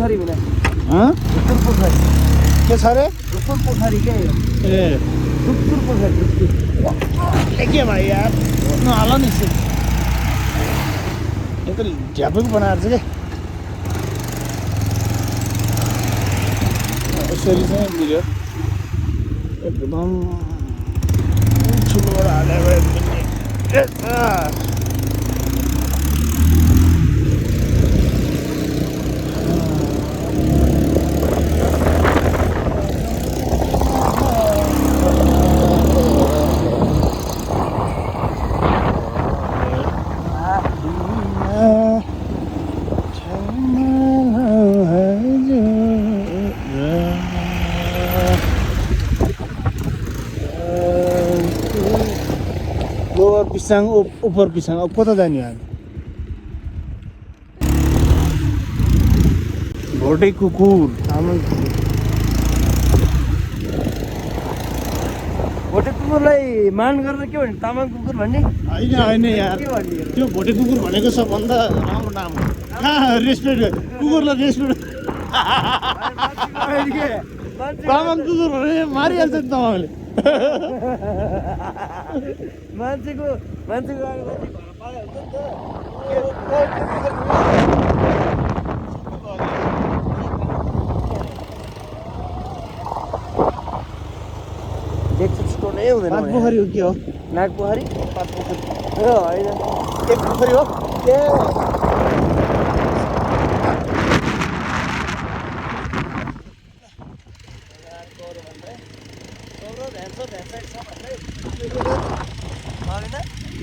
पोखरी बिना ढुकुर पोखरी के छ रे ढुकुर पोखरी के ए ढुकुर पोखरी के भाइ यार नहाल नि यो त झ्यापक बनाएर छ क्या यसरी चाहिँ मिल्यो एकदम ठुलोबाट हालेर पिसाङ ऊपर पिसाङ अब कता जाने हामी भोटे कुकुर तामाङ कुकुर भोटे कुकुरलाई मान गरेर के भन्ने तामाङ कुकुर भन्ने होइन यार त्यो भोटे कुकुर भनेको सबभन्दा राम्रो नाम हो रेस्पेक्ट कुकुरलाई रेस्पेक्ट तामाङ कुकुर भने मारिहाल्छ नि तामाङले मान्छेको देख्छ छिटो नै हुँदैन पोखरी हो के हो नाग पोखरी होइन एक पोखरी हो ए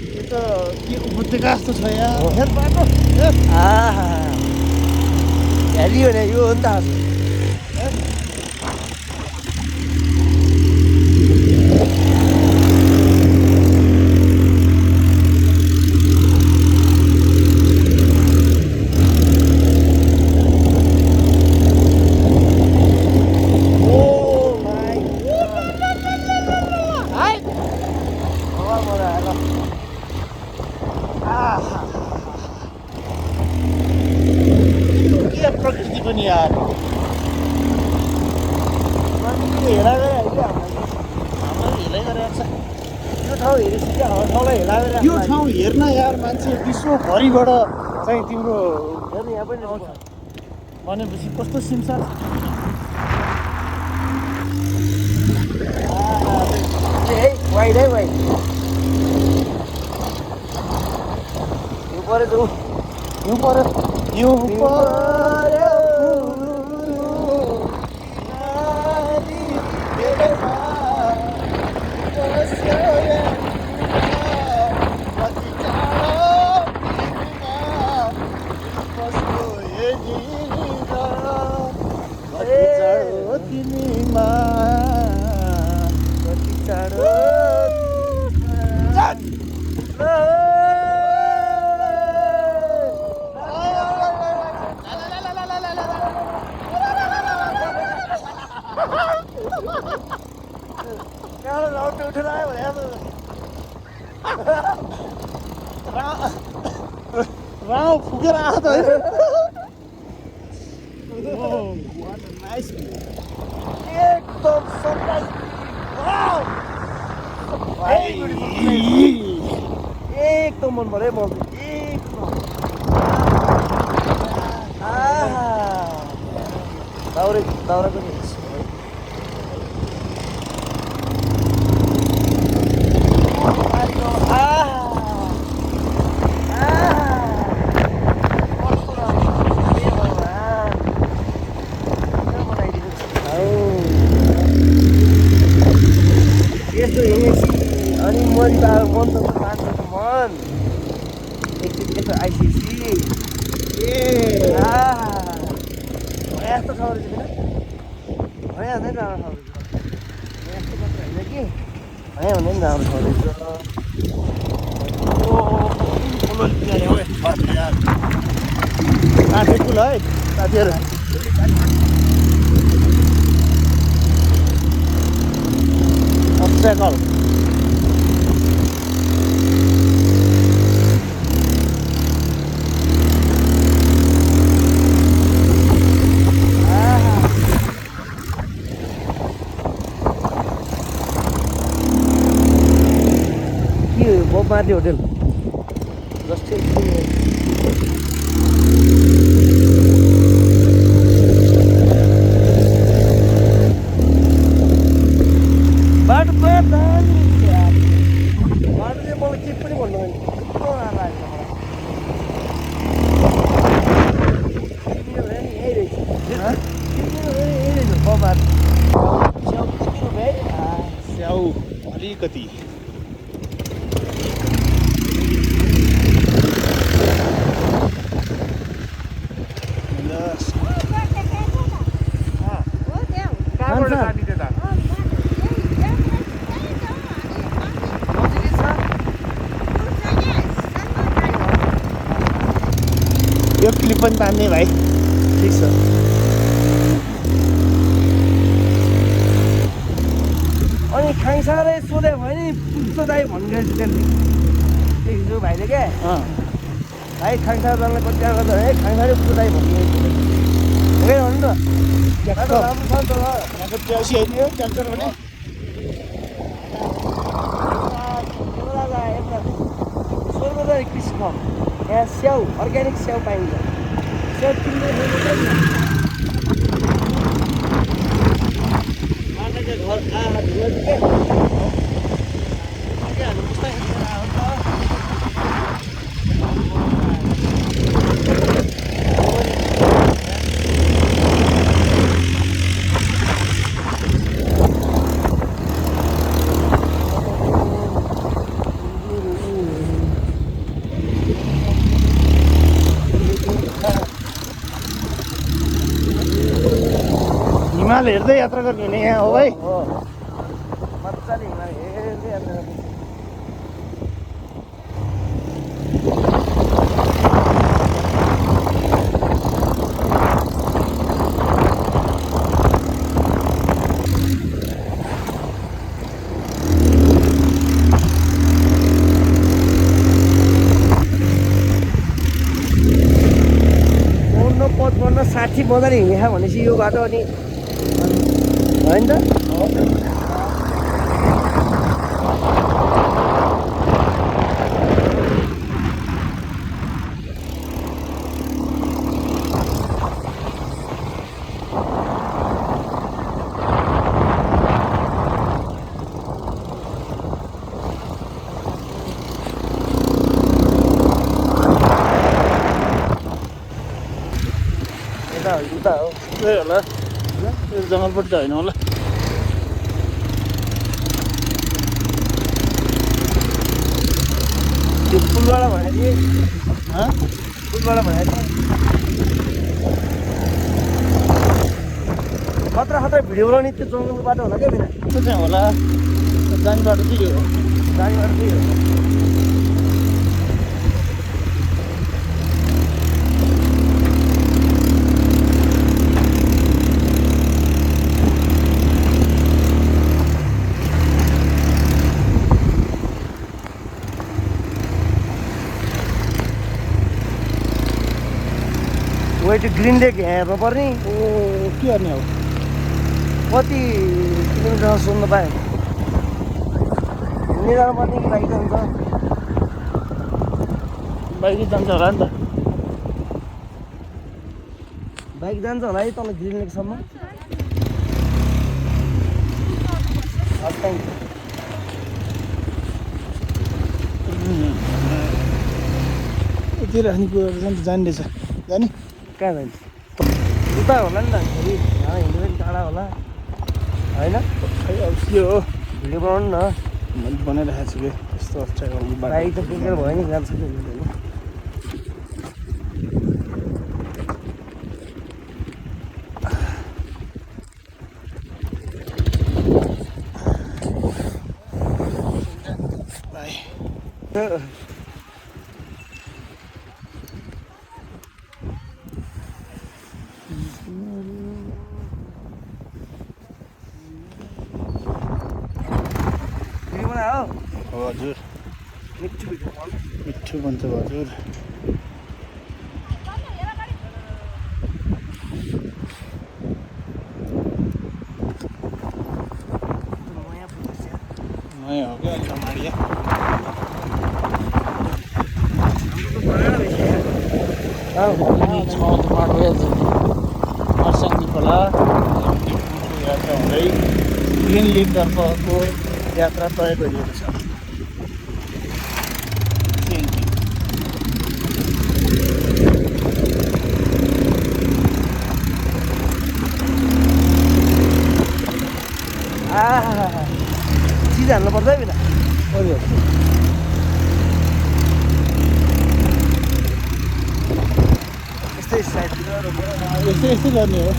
यो त के उपत्यका जस्तो छ यार हेर बाटो हेरी भने यो हो नि त प्रकृति पनि यार हेला गरेर हामीलाई हेलाइ गरेको छ यो ठाउँ हेरेपछि ठाउँलाई हेला गरेर यो ठाउँ हेर्न यार मान्छे विश्वभरिबाट चाहिँ तिम्रो हेर्नु यहाँ पनि आउँछ भनेपछि कस्तो सिमसार वाइड है वाइड यो पऱ्यो जाउँ यो पऱ्यो यो राव फुकेर आएको त एकदम सरप्राइज एकदम मन पऱ्यो म एकदम दाउरा पनि यस्तो हिँडेपछि अनि मन त मन त जान्छ त मन एकचोटि यस्तो आइसकेपछि यस्तो ठाउँहरू चाहिँ भइहाल्दैन राम्रो ठाउँहरू यस्तो मात्र होइन कि भइहाल्दैन नि राम्रो ठाउँहरू काठे पुल है साथीहरू obstacle बोबमाथि होटल जस्तै बाटो पुरा दामी यार। बाटो चाहिँ मलाई के पनि भन्नु होइन कस्तो राम्रो लाग्यो मलाई। किन्यो भने नि यही रहेछ किन्यो भने यही रहेछ बोबमाथि। स्याउ कति रुपियाँ स्याउ अलिकति यो क्लिप पनि तान्ने भाइ ठिक छ। अनि खाङसारै सोध्यो भने पुग्छ दाइ भन्ने त्यो हिजो भाइले क्या भाइ खाङसा जाँदा कति जग्गा गर्छ है खाङसारै पुग्छ दाइ भन्ने भन्नु न बाटो राम्रो छ नि त प्यासी आइदियो ट्र्याक्टर भने कृषि फर्म यहाँ स्याउ अर्ग्यानिक स्याउ पाइन्छ। स्याउ किन्दै घर हिमाल हेर्दै यात्रा गर्ने हुने यहाँ हो भाइ। मजाले हिमाल हेर्दै यात्रा गर्ने। पचपन्न 60 मजाले हिँडेको भनेपछि यो बाटो अनि होइन त उता हो त्यही होला जङ्गलपट्टि त होइन होला। त्यो पुलबाट भनेको थिएँ पुलबाट भनेको थिएँ खतरा खतरा भिडियो बनाउने त्यो जङ्गलको बाटो होला क्या बिना त्यो चाहिँ होला जाने बाटो चाहिँ यो हो जाने बाटो त्यही हो। त्यो ग्रिन लेक हेर्नु पर्ने ओ के गर्ने हो कति किलोमिटर सोध्नु पाएँ हिँड्ने जानु पर्ने कि बाइक जान्छ बाइकै जान्छ होला नि त बाइक जान्छ होला है तल ग्रिन लेकसम्म यति राख्ने कुराहरू चाहिँ जान्दैछ जाने कहाँ जान्छ उता होला नि त फेरि यहाँ हिँड्नु पनि टाढा होला होइन खै अब के हो भिडियो बनाउनु न मैले बनाइरहेको छु कि यस्तो अप्ठ्यारो बाइक त पुगेर भयो नि जान्छ कि हुँदैन हजुर मिठो बन्छ हजुर नयाँ हो क्या अलि अगाडि खरसाङ खोला यात्रा हुँदै ग्रिन लिगतर्फको यात्रा तय गरिएको छ। चिज हाल्नु पर्छ है बिना यस्तै साइडतिर यस्तै यस्तै गर्ने हो,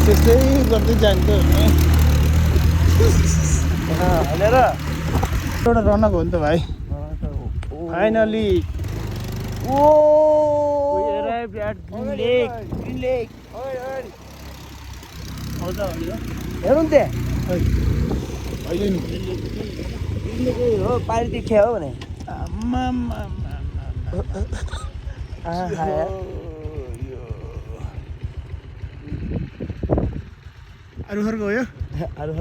त्यस्तै गर्दै जान्छ भने हालेर एउटा रनक हो नि त भाइ। फाइनली ओ हेर्नु नि त्यहाँ अहिले नि हो पारी देख्या हो भने अरू खर्को हो यो अरू